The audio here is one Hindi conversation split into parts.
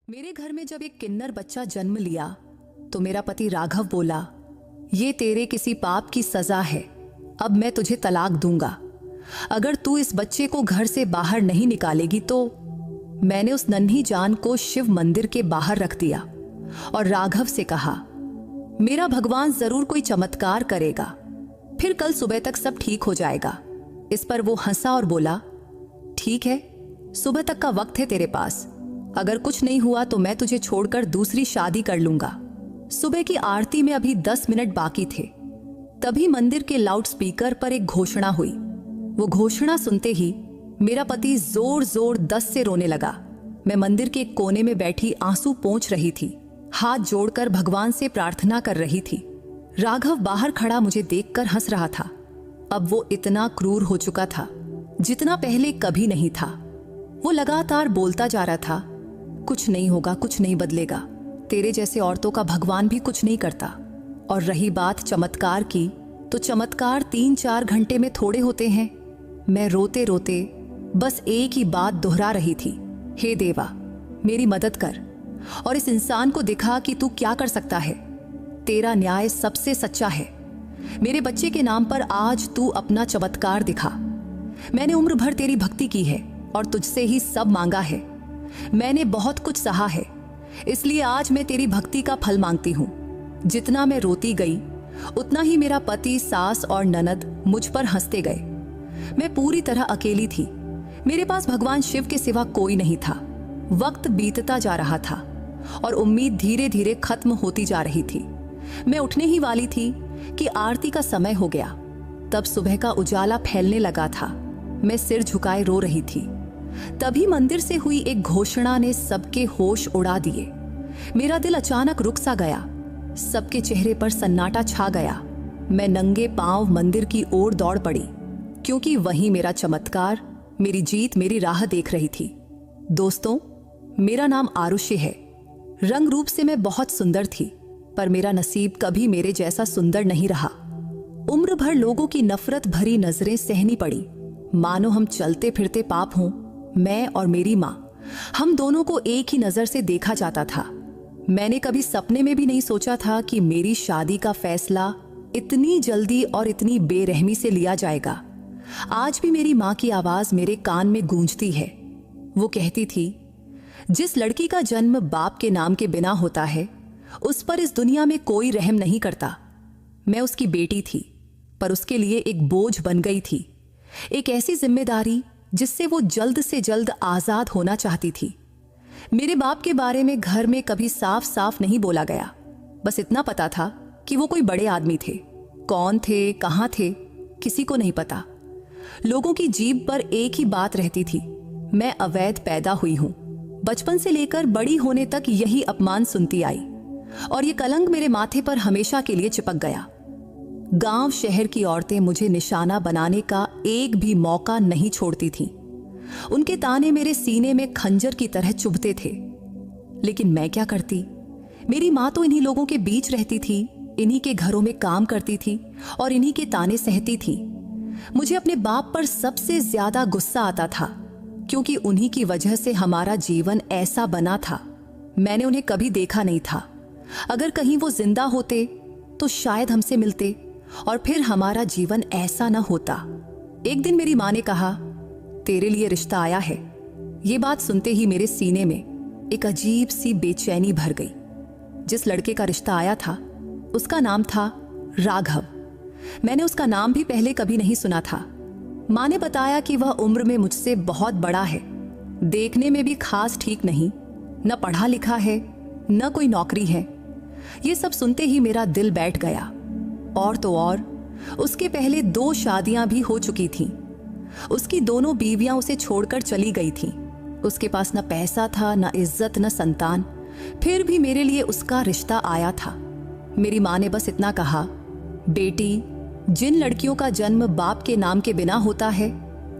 मेरे घर में जब एक किन्नर बच्चा जन्म लिया तो मेरा पति राघव बोला, ये तेरे किसी पाप की सजा है, अब मैं तुझे तलाक दूंगा। अगर तू इस बच्चे को घर से बाहर नहीं निकालेगी तो। मैंने उस नन्ही जान को शिव मंदिर के बाहर रख दिया और राघव से कहा, मेरा भगवान जरूर कोई चमत्कार करेगा, फिर कल सुबह तक सब ठीक हो जाएगा। इस पर वो हंसा और बोला, ठीक है, सुबह तक का वक्त है तेरे पास, अगर कुछ नहीं हुआ तो मैं तुझे छोड़कर दूसरी शादी कर लूंगा। सुबह की आरती में अभी 10 मिनट बाकी थे, तभी मंदिर के लाउडस्पीकर पर एक घोषणा हुई। वो घोषणा सुनते ही मेरा पति जोर जोर 10 से रोने लगा। मैं मंदिर के एक कोने में बैठी आंसू पोंछ रही थी, हाथ जोड़कर भगवान से प्रार्थना कर रही थी। राघव बाहर खड़ा मुझे देखकर हंस रहा था। अब वो इतना क्रूर हो चुका था जितना पहले कभी नहीं था। वो लगातार बोलता जा रहा था, कुछ नहीं होगा, कुछ नहीं बदलेगा, तेरे जैसे औरतों का भगवान भी कुछ नहीं करता। और रही बात चमत्कार की, तो चमत्कार 3-4 घंटे में थोड़े होते हैं। मैं रोते रोते बस एक ही बात दोहरा रही थी, हे देवा, मेरी मदद कर और इस इंसान को दिखा कि तू क्या कर सकता है। तेरा न्याय सबसे सच्चा है। मेरे बच्चे के नाम पर आज तू अपना चमत्कार दिखा। मैंने उम्र भर तेरी भक्ति की है और तुझसे ही सब मांगा है। मैंने बहुत कुछ सहा है, इसलिए आज मैं तेरी भक्ति का फल मांगती हूँ। जितना मैं रोती गई उतना ही मेरा पति, सास और ननद मुझ पर हंसते गए। मैं पूरी तरह अकेली थी। मेरे पास भगवान शिव के सिवा कोई नहीं था। वक्त बीतता जा रहा था और उम्मीद धीरे धीरे खत्म होती जा रही थी। मैं उठने ही वाली थी कि आरती का समय हो गया। तब सुबह का उजाला फैलने लगा था। मैं सिर झुकाए रो रही थी। तभी मंदिर से हुई एक घोषणा ने सबके होश उड़ा दिए। मेरा दिल अचानक रुक सा गया। सबके चेहरे पर सन्नाटा छा गया। मैं नंगे पांव मंदिर की ओर दौड़ पड़ी, क्योंकि वहीं मेरा चमत्कार, मेरी जीत, मेरी राह देख रही थी। दोस्तों, मेरा नाम आरुषि है। रंग रूप से मैं बहुत सुंदर थी, पर मेरा नसीब कभी मेरे जैसा सुंदर नहीं रहा। उम्र भर लोगों की नफरत भरी नजरें सहनी पड़ी, मानो हम चलते फिरते पाप हों। मैं और मेरी माँ, हम दोनों को एक ही नजर से देखा जाता था। मैंने कभी सपने में भी नहीं सोचा था कि मेरी शादी का फैसला इतनी जल्दी और इतनी बेरहमी से लिया जाएगा। आज भी मेरी माँ की आवाज मेरे कान में गूंजती है। वो कहती थी, जिस लड़की का जन्म बाप के नाम के बिना होता है, उस पर इस दुनिया में कोई रहम नहीं करता। मैं उसकी बेटी थी, पर उसके लिए एक बोझ बन गई थी, एक ऐसी जिम्मेदारी जिससे वो जल्द से जल्द आजाद होना चाहती थी। मेरे बाप के बारे में घर में कभी साफ साफ नहीं बोला गया। बस इतना पता था कि वो कोई बड़े आदमी थे। कौन थे, कहाँ थे, किसी को नहीं पता। लोगों की जीभ पर एक ही बात रहती थी, मैं अवैध पैदा हुई हूं। बचपन से लेकर बड़ी होने तक यही अपमान सुनती आई और ये कलंक मेरे माथे पर हमेशा के लिए चिपक गया। गांव शहर की औरतें मुझे निशाना बनाने का एक भी मौका नहीं छोड़ती थीं। उनके ताने मेरे सीने में खंजर की तरह चुभते थे। लेकिन मैं क्या करती? मेरी माँ तो इन्हीं लोगों के बीच रहती थी, इन्हीं के घरों में काम करती थी और इन्हीं के ताने सहती थी। मुझे अपने बाप पर सबसे ज्यादा गुस्सा आता था, क्योंकि उन्हीं की वजह से हमारा जीवन ऐसा बना था। मैंने उन्हें कभी देखा नहीं था। अगर कहीं वो जिंदा होते तो शायद हमसे मिलते और फिर हमारा जीवन ऐसा न होता। एक दिन मेरी माँ ने कहा, तेरे लिए रिश्ता आया है। ये बात सुनते ही मेरे सीने में एक अजीब सी बेचैनी भर गई। जिस लड़के का रिश्ता आया था उसका नाम था राघव। मैंने उसका नाम भी पहले कभी नहीं सुना था। माँ ने बताया कि वह उम्र में मुझसे बहुत बड़ा है, देखने में भी खास ठीक नहीं, न पढ़ा लिखा है न कोई नौकरी है। ये सब सुनते ही मेरा दिल बैठ गया। और तो और, उसके पहले 2 शादियां भी हो चुकी थीं। उसकी दोनों बीवियां उसे छोड़कर चली गई थीं। उसके पास न पैसा था, न इज्जत, न संतान, फिर भी मेरे लिए उसका रिश्ता आया था। मेरी माँ ने बस इतना कहा, बेटी, जिन लड़कियों का जन्म बाप के नाम के बिना होता है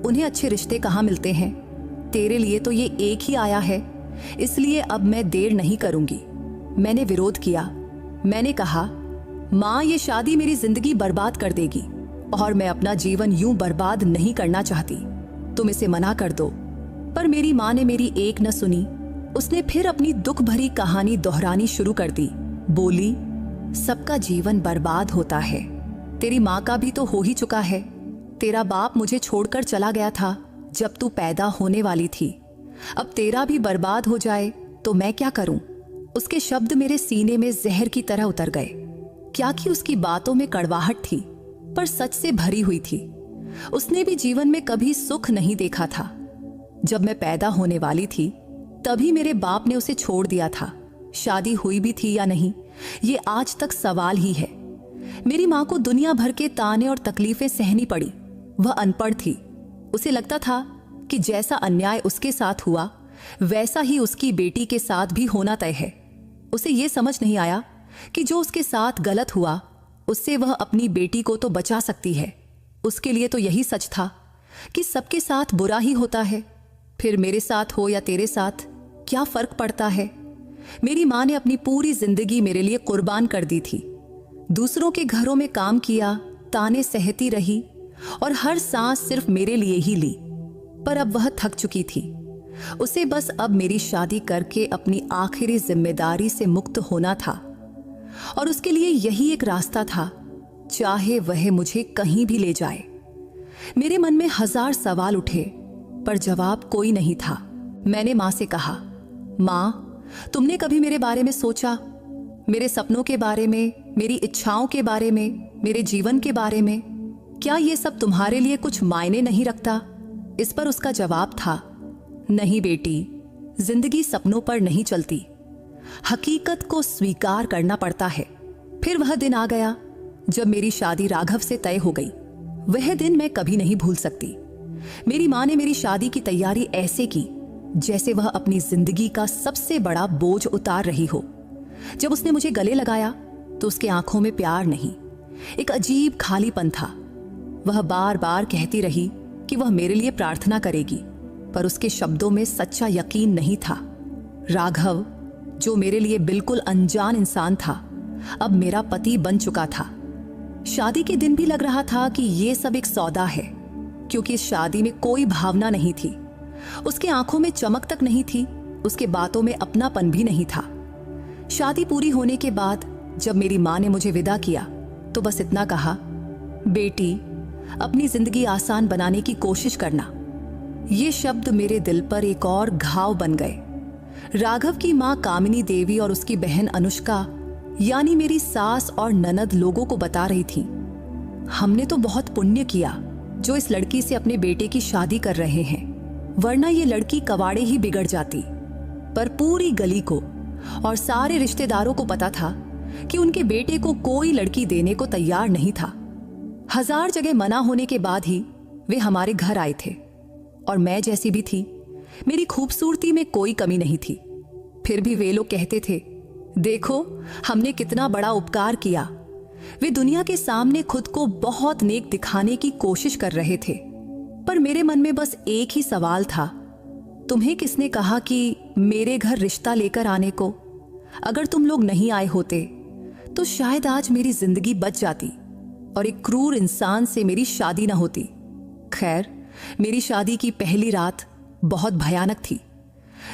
उन्हें अच्छे रिश्ते कहाँ मिलते हैं। तेरे लिए तो ये एक ही आया है, इसलिए अब मैं देर नहीं करूंगी। मैंने विरोध किया। मैंने कहा, माँ, ये शादी मेरी जिंदगी बर्बाद कर देगी और मैं अपना जीवन यूं बर्बाद नहीं करना चाहती। तुम इसे मना कर दो। पर मेरी माँ ने मेरी एक न सुनी। उसने फिर अपनी दुख भरी कहानी दोहरानी शुरू कर दी। बोली, सबका जीवन बर्बाद होता है, तेरी माँ का भी तो हो ही चुका है। तेरा बाप मुझे छोड़कर चला गया था जब तू पैदा होने वाली थी। अब तेरा भी बर्बाद हो जाए तो मैं क्या करूं? उसके शब्द मेरे सीने में जहर की तरह उतर गए। क्या कि उसकी बातों में कड़वाहट थी, पर सच से भरी हुई थी। उसने भी जीवन में कभी सुख नहीं देखा था। जब मैं पैदा होने वाली थी तभी मेरे बाप ने उसे छोड़ दिया था। शादी हुई भी थी या नहीं, ये आज तक सवाल ही है। मेरी माँ को दुनिया भर के ताने और तकलीफें सहनी पड़ी। वह अनपढ़ थी। उसे लगता था कि जैसा अन्याय उसके साथ हुआ वैसा ही उसकी बेटी के साथ भी होना तय है। उसे ये समझ नहीं आया कि जो उसके साथ गलत हुआ उससे वह अपनी बेटी को तो बचा सकती है। उसके लिए तो यही सच था कि सबके साथ बुरा ही होता है, फिर मेरे साथ हो या तेरे साथ क्या फर्क पड़ता है। मेरी माँ ने अपनी पूरी जिंदगी मेरे लिए कुर्बान कर दी थी। दूसरों के घरों में काम किया, ताने सहती रही और हर सांस सिर्फ मेरे लिए ही ली। पर अब वह थक चुकी थी। उसे बस अब मेरी शादी करके अपनी आखिरी जिम्मेदारी से मुक्त होना था और उसके लिए यही एक रास्ता था, चाहे वह मुझे कहीं भी ले जाए। मेरे मन में 1000 सवाल उठे पर जवाब कोई नहीं था। मैंने माँ से कहा, माँ, तुमने कभी मेरे बारे में सोचा? मेरे सपनों के बारे में, मेरी इच्छाओं के बारे में, मेरे जीवन के बारे में? क्या ये सब तुम्हारे लिए कुछ मायने नहीं रखता? इस पर उसका जवाब था, नहीं बेटी, जिंदगी सपनों पर नहीं चलती, हकीकत को स्वीकार करना पड़ता है। फिर वह दिन आ गया जब मेरी शादी राघव से तय हो गई। वह दिन मैं कभी नहीं भूल सकती। मेरी माँ ने मेरी शादी की तैयारी ऐसे की जैसे वह अपनी जिंदगी का सबसे बड़ा बोझ उतार रही हो। जब उसने मुझे गले लगाया तो उसके आंखों में प्यार नहीं, एक अजीब खालीपन था। वह बार बार कहती रही कि वह मेरे लिए प्रार्थना करेगी, पर उसके शब्दों में सच्चा यकीन नहीं था। राघव, जो मेरे लिए बिल्कुल अनजान इंसान था, अब मेरा पति बन चुका था। शादी के दिन भी लग रहा था कि ये सब एक सौदा है, क्योंकि इस शादी में कोई भावना नहीं थी। उसकी आंखों में चमक तक नहीं थी, उसके बातों में अपनापन भी नहीं था। शादी पूरी होने के बाद जब मेरी माँ ने मुझे विदा किया तो बस इतना कहा, बेटी, अपनी जिंदगी आसान बनाने की कोशिश करना। ये शब्द मेरे दिल पर एक और घाव बन गए। राघव की माँ कामिनी देवी और उसकी बहन अनुष्का, यानी मेरी सास और ननद, लोगों को बता रही थी, हमने तो बहुत पुण्य किया जो इस लड़की से अपने बेटे की शादी कर रहे हैं, वरना ये लड़की कवाड़े ही बिगड़ जाती। पर पूरी गली को और सारे रिश्तेदारों को पता था कि उनके बेटे को कोई लड़की देने को तैयार नहीं था। 1000 जगह मना होने के बाद ही वे हमारे घर आए थे और मैं जैसी भी थी, मेरी खूबसूरती में कोई कमी नहीं थी। फिर भी वे लोग कहते थे, देखो हमने कितना बड़ा उपकार किया। वे दुनिया के सामने खुद को बहुत नेक दिखाने की कोशिश कर रहे थे। पर मेरे मन में बस एक ही सवाल था, तुम्हें किसने कहा कि मेरे घर रिश्ता लेकर आने को? अगर तुम लोग नहीं आए होते तो शायद आज मेरी जिंदगी बच जाती और एक क्रूर इंसान से मेरी शादी न होती। खैर, मेरी शादी की पहली रात बहुत भयानक थी।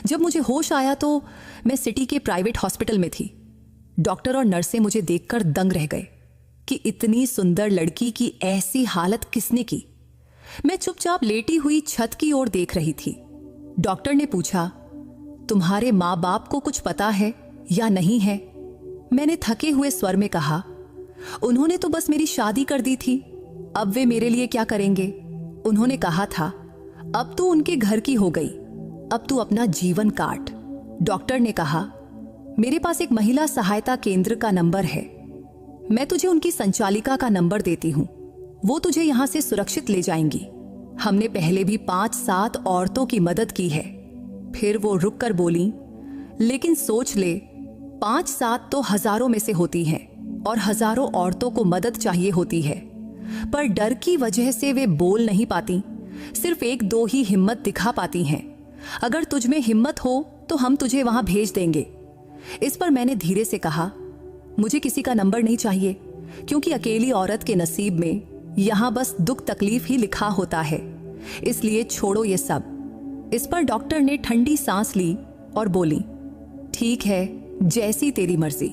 जब मुझे होश आया तो मैं सिटी के प्राइवेट हॉस्पिटल में थी। डॉक्टर और नर्सें मुझे देखकर दंग रह गए कि इतनी सुंदर लड़की की ऐसी हालत किसने की। मैं चुपचाप लेटी हुई छत की ओर देख रही थी। डॉक्टर ने पूछा, तुम्हारे माँ बाप को कुछ पता है या नहीं है? मैंने थके हुए स्वर में कहा, उन्होंने तो बस मेरी शादी कर दी थी, अब वे मेरे लिए क्या करेंगे? उन्होंने कहा था, अब तू उनके घर की हो गई, अब तू अपना जीवन काट। डॉक्टर ने कहा, मेरे पास एक महिला सहायता केंद्र का नंबर है, मैं तुझे उनकी संचालिका का नंबर देती हूँ, वो तुझे यहाँ से सुरक्षित ले जाएंगी। हमने पहले भी 5-7 औरतों की मदद की है। फिर वो रुक कर बोली, लेकिन सोच ले, 5-7 तो हजारों में से होती हैं और हजारों औरतों को मदद चाहिए होती है, पर डर की वजह से वे बोल नहीं पाती, सिर्फ 1-2 ही हिम्मत दिखा पाती हैं। अगर तुझ में हिम्मत हो तो हम तुझे वहां भेज देंगे। इस पर मैंने धीरे से कहा, मुझे किसी का नंबर नहीं चाहिए, क्योंकि अकेली औरत के नसीब में यहाँ बस दुख तकलीफ ही लिखा होता है, इसलिए छोड़ो ये सब। इस पर डॉक्टर ने ठंडी सांस ली और बोली, ठीक है, जैसी तेरी मर्जी।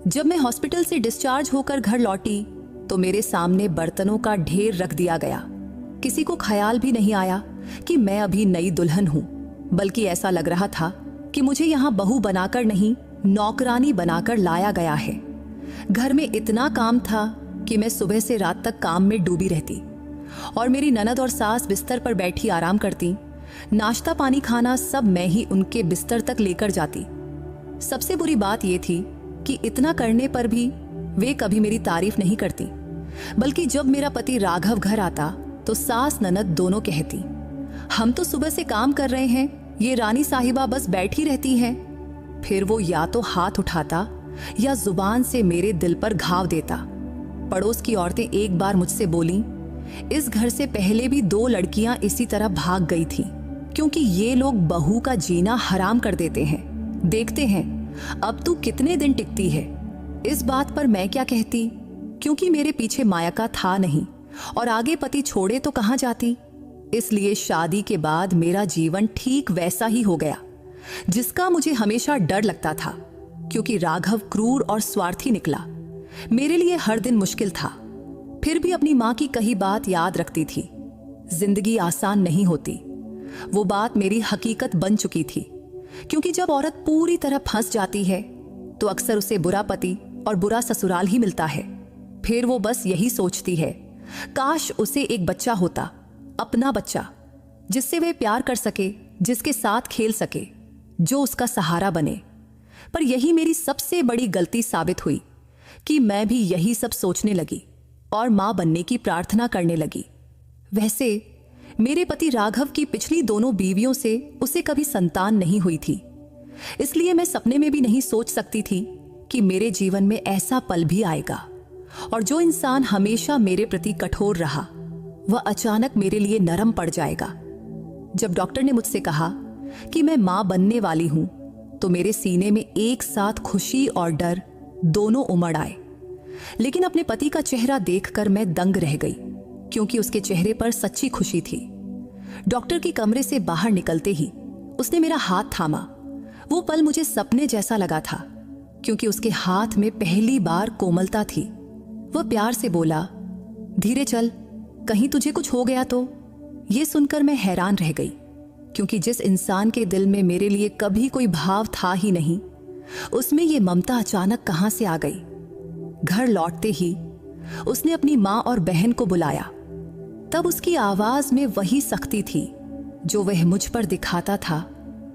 जब मैं हॉस्पिटल से डिस्चार्ज होकर घर लौटी तो मेरे सामने बर्तनों का ढेर रख दिया गया। किसी को ख्याल भी नहीं आया कि मैं अभी नई दुल्हन हूं, बल्कि ऐसा लग रहा था कि मुझे यहाँ बहू बनाकर नहीं, नौकरानी बनाकर लाया गया है। घर में इतना काम था कि मैं सुबह से रात तक काम में डूबी रहती और मेरी ननद और सास बिस्तर पर बैठी आराम करती। नाश्ता पानी खाना सब मैं ही उनके बिस्तर तक लेकर जाती। सबसे बुरी बात यह थी कि इतना करने पर भी वे कभी मेरी तारीफ नहीं करती, बल्कि जब मेरा पति राघव घर आता तो सास ननद दोनों कहती, हम तो सुबह से काम कर रहे हैं, ये रानी साहिबा बस बैठी रहती हैं। फिर वो या तो हाथ उठाता या जुबान से मेरे दिल पर घाव देता। पड़ोस की औरतें एक बार मुझसे बोली, इस घर से पहले भी 2 लड़कियां इसी तरह भाग गई थीं, क्योंकि ये लोग बहू का जीना हराम कर देते हैं। देखते हैं अब तू कितने दिन टिकती है। इस बात पर मैं क्या कहती, क्योंकि मेरे पीछे मायका था नहीं और आगे पति छोड़े तो कहां जाती। इसलिए शादी के बाद मेरा जीवन ठीक वैसा ही हो गया जिसका मुझे हमेशा डर लगता था, क्योंकि राघव क्रूर और स्वार्थी निकला। मेरे लिए हर दिन मुश्किल था, फिर भी अपनी मां की कही बात याद रखती थी। जिंदगी आसान नहीं होती, वो बात मेरी हकीकत बन चुकी थी, क्योंकि जब औरत पूरी तरह फंस जाती है तो अक्सर उसे बुरा पति और बुरा ससुराल ही मिलता है। फिर वो बस यही सोचती है, काश उसे एक बच्चा होता, अपना बच्चा, जिससे वह प्यार कर सके, जिसके साथ खेल सके, जो उसका सहारा बने। पर यही मेरी सबसे बड़ी गलती साबित हुई कि मैं भी यही सब सोचने लगी और मां बनने की प्रार्थना करने लगी। वैसे मेरे पति राघव की पिछली 2 बीवियों से उसे कभी संतान नहीं हुई थी, इसलिए मैं सपने में भी नहीं सोच सकती थी कि मेरे जीवन में ऐसा पल भी आएगा और जो इंसान हमेशा मेरे प्रति कठोर रहा वह अचानक मेरे लिए नरम पड़ जाएगा। जब डॉक्टर ने मुझसे कहा कि मैं मां बनने वाली हूं तो मेरे सीने में एक साथ खुशी और डर दोनों उमड़ आए। लेकिन अपने पति का चेहरा देखकर मैं दंग रह गई, क्योंकि उसके चेहरे पर सच्ची खुशी थी। डॉक्टर के कमरे से बाहर निकलते ही उसने मेरा हाथ थामा। वो पल मुझे सपने जैसा लगा था, क्योंकि उसके हाथ में पहली बार कोमलता थी। वह प्यार से बोला, धीरे चल, कहीं तुझे कुछ हो गया तो। ये सुनकर मैं हैरान रह गई, क्योंकि जिस इंसान के दिल में मेरे लिए कभी कोई भाव था ही नहीं, उसमें ये ममता अचानक कहां से आ गई। घर लौटते ही उसने अपनी मां और बहन को बुलाया। तब उसकी आवाज में वही सख्ती थी जो वह मुझ पर दिखाता था,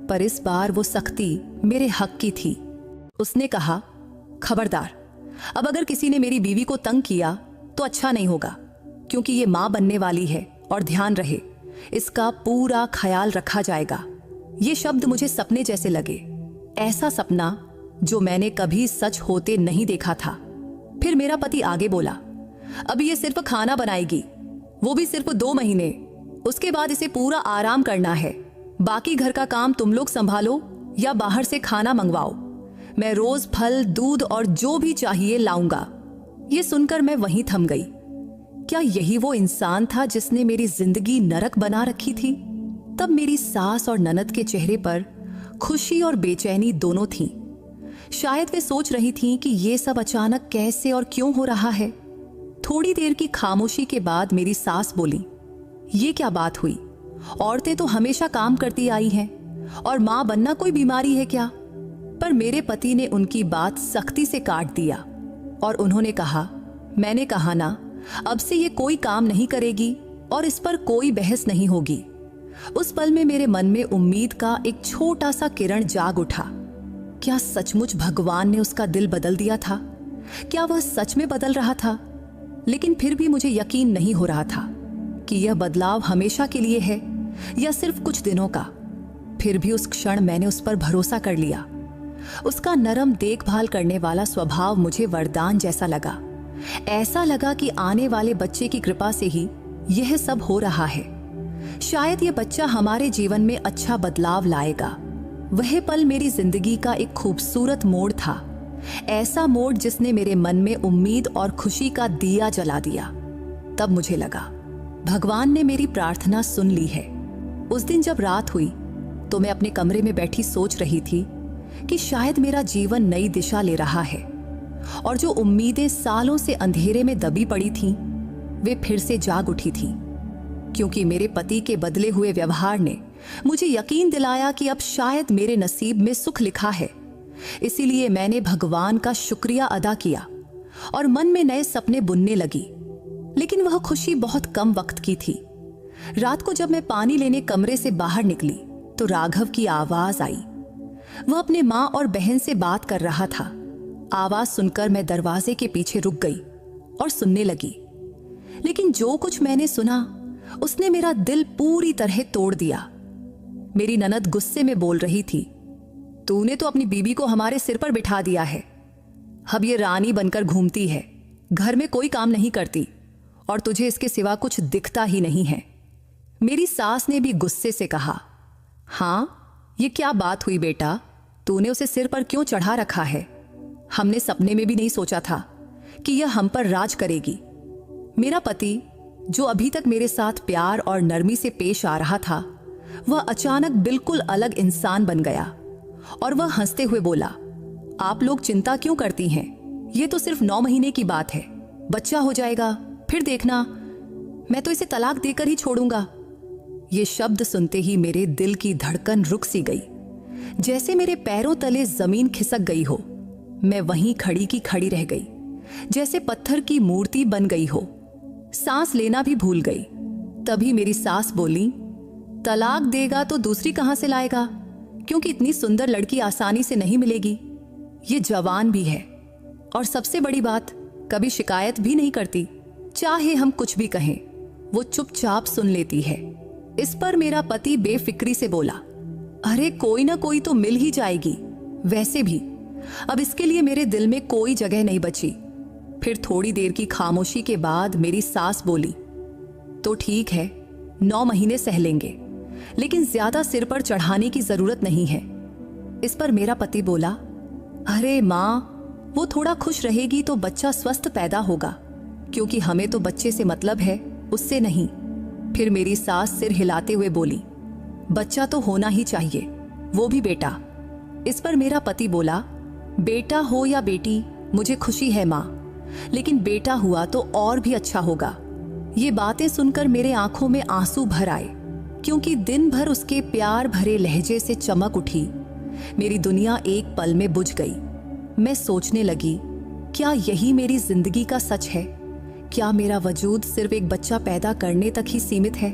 पर इस बार वो सख्ती मेरे हक की थी। उसने कहा, खबरदार, अब अगर किसी ने मेरी बीवी को तंग किया तो अच्छा नहीं होगा, क्योंकि ये मां बनने वाली है और ध्यान रहे, इसका पूरा ख्याल रखा जाएगा। ये शब्द मुझे सपने जैसे लगे, ऐसा सपना जो मैंने कभी सच होते नहीं देखा था। फिर मेरा पति आगे बोला, अब ये सिर्फ खाना बनाएगी, वो भी सिर्फ 2 महीने, उसके बाद इसे पूरा आराम करना है। बाकी घर का काम तुम लोग संभालो या बाहर से खाना मंगवाओ। मैं रोज फल, दूध और जो भी चाहिए लाऊंगा। ये सुनकर मैं वहीं थम गई। क्या यही वो इंसान था जिसने मेरी जिंदगी नरक बना रखी थी? तब मेरी सास और ननद के चेहरे पर खुशी और बेचैनी दोनों थीं। शायद वे सोच रही थीं कि ये सब अचानक कैसे और क्यों हो रहा है। थोड़ी देर की खामोशी के बाद मेरी सास बोली, ये क्या बात हुई? औरतें तो हमेशा काम करती आई हैं और मां बनना कोई बीमारी है क्या? पर मेरे पति ने उनकी बात सख्ती से काट दिया और उन्होंने कहा, मैंने कहा ना, अब से ये कोई काम नहीं करेगी और इस पर कोई बहस नहीं होगी। उस पल में मेरे मन में उम्मीद का एक छोटा सा किरण जाग उठा। क्या सचमुच भगवान ने उसका दिल बदल दिया था? क्या वह सच में बदल रहा था? लेकिन फिर भी मुझे यकीन नहीं हो रहा था कि यह बदलाव हमेशा के लिए है या सिर्फ कुछ दिनों का। फिर भी उस क्षण मैंने उस पर भरोसा कर लिया। उसका नरम देखभाल करने वाला स्वभाव मुझे वरदान जैसा लगा। ऐसा लगा कि आने वाले बच्चे की कृपा से ही यह सब हो रहा है। शायद यह बच्चा हमारे जीवन में अच्छा बदलाव लाएगा। वह पल मेरी जिंदगी का एक खूबसूरत मोड़ था, ऐसा मोड़ जिसने मेरे मन में उम्मीद और खुशी का दिया जला दिया। तब मुझे लगा भगवान ने मेरी प्रार्थना सुन ली है। उस दिन जब रात हुई तो मैं अपने कमरे में बैठी सोच रही थी कि शायद मेरा जीवन नई दिशा ले रहा है और जो उम्मीदें सालों से अंधेरे में दबी पड़ी थीं, वे फिर से जाग उठी थीं, क्योंकि मेरे पति के बदले हुए व्यवहार ने मुझे यकीन दिलाया कि अब शायद मेरे नसीब में सुख लिखा है। इसीलिए मैंने भगवान का शुक्रिया अदा किया और मन में नए सपने बुनने लगी। लेकिन वह खुशी बहुत कम वक्त की थी। रात को जब मैं पानी लेने कमरे से बाहर निकली तो राघव की आवाज आई। वह अपने माँ और बहन से बात कर रहा था। आवाज सुनकर मैं दरवाजे के पीछे रुक गई और सुनने लगी। लेकिन जो कुछ मैंने सुना उसने मेरा दिल पूरी तरह तोड़ दिया। मेरी ननद गुस्से में बोल रही थी, तूने तो अपनी बीबी को हमारे सिर पर बिठा दिया है। अब ये रानी बनकर घूमती है, घर में कोई काम नहीं करती और तुझे इसके सिवा कुछ दिखता ही नहीं है। मेरी सास ने भी गुस्से से कहा, हाँ ये क्या बात हुई बेटा, तूने उसे सिर पर क्यों चढ़ा रखा है? हमने सपने में भी नहीं सोचा था कि यह हम पर राज करेगी। मेरा पति, जो अभी तक मेरे साथ प्यार और नरमी से पेश आ रहा था, वह अचानक बिल्कुल अलग इंसान बन गया और वह हंसते हुए बोला, आप लोग चिंता क्यों करती हैं? ये तो सिर्फ 9 महीने की बात है, बच्चा हो जाएगा, फिर देखना, मैं तो इसे तलाक देकर ही छोड़ूंगा। ये शब्द सुनते ही मेरे दिल की धड़कन रुक सी गई, जैसे मेरे पैरों तले जमीन खिसक गई हो। मैं वहीं खड़ी की खड़ी रह गई, जैसे पत्थर की मूर्ति बन गई हो। सांस लेना भी भूल गई। तभी मेरी सास बोली, तलाक देगा तो दूसरी कहां से लाएगा, क्योंकि इतनी सुंदर लड़की आसानी से नहीं मिलेगी। ये जवान भी है और सबसे बड़ी बात, कभी शिकायत भी नहीं करती। चाहे हम कुछ भी कहें, वो चुपचाप सुन लेती है। इस पर मेरा पति बेफिक्री से बोला, अरे कोई ना कोई तो मिल ही जाएगी। वैसे भी अब इसके लिए मेरे दिल में कोई जगह नहीं बची। फिर थोड़ी देर की खामोशी के बाद मेरी सास बोली, तो ठीक है, 9 महीने सह लेंगे, लेकिन ज्यादा सिर पर चढ़ाने की जरूरत नहीं है। इस पर मेरा पति बोला, अरे माँ, वो थोड़ा खुश रहेगी तो बच्चा स्वस्थ पैदा होगा, क्योंकि हमें तो बच्चे से मतलब है, उससे नहीं। फिर मेरी सास सिर हिलाते हुए बोली, बच्चा तो होना ही चाहिए, वो भी बेटा। इस पर मेरा पति बोला, बेटा हो या बेटी, मुझे खुशी है माँ, लेकिन बेटा हुआ तो और भी अच्छा होगा। ये बातें सुनकर मेरे आंखों में आंसू भर आए, क्योंकि दिन भर उसके प्यार भरे लहजे से चमक उठी। मेरी दुनिया एक पल में बुझ गई। मैं सोचने लगी, क्या यही मेरी जिंदगी का सच है? क्या मेरा वजूद सिर्फ एक बच्चा पैदा करने तक ही सीमित है